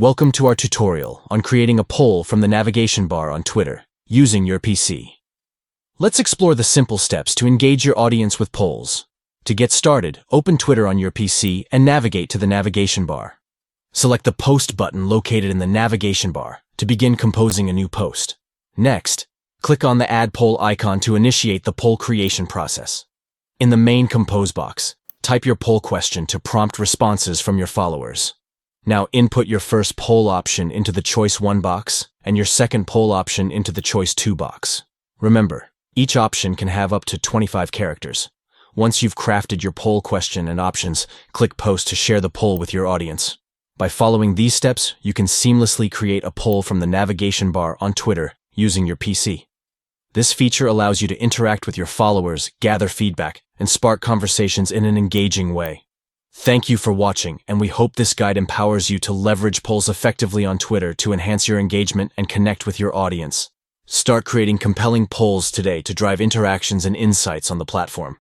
Welcome to our tutorial on creating a poll from the navigation bar on Twitter using your PC. Let's explore the simple steps to engage your audience with polls. To get started, open Twitter on your PC and navigate to the navigation bar. Select the Post button located in the navigation bar to begin composing a new post. Next, click on the Add Poll icon to initiate the poll creation process. In the main Compose box, type your poll question to prompt responses from your followers. Now input your first poll option into the Choice 1 box and your second poll option into the Choice 2 box. Remember, each option can have up to 25 characters. Once you've crafted your poll question and options, click Post to share the poll with your audience. By following these steps, you can seamlessly create a poll from the navigation bar on Twitter using your PC. This feature allows you to interact with your followers, gather feedback, and spark conversations in an engaging way. Thank you for watching, and we hope this guide empowers you to leverage polls effectively on Twitter to enhance your engagement and connect with your audience. Start creating compelling polls today to drive interactions and insights on the platform.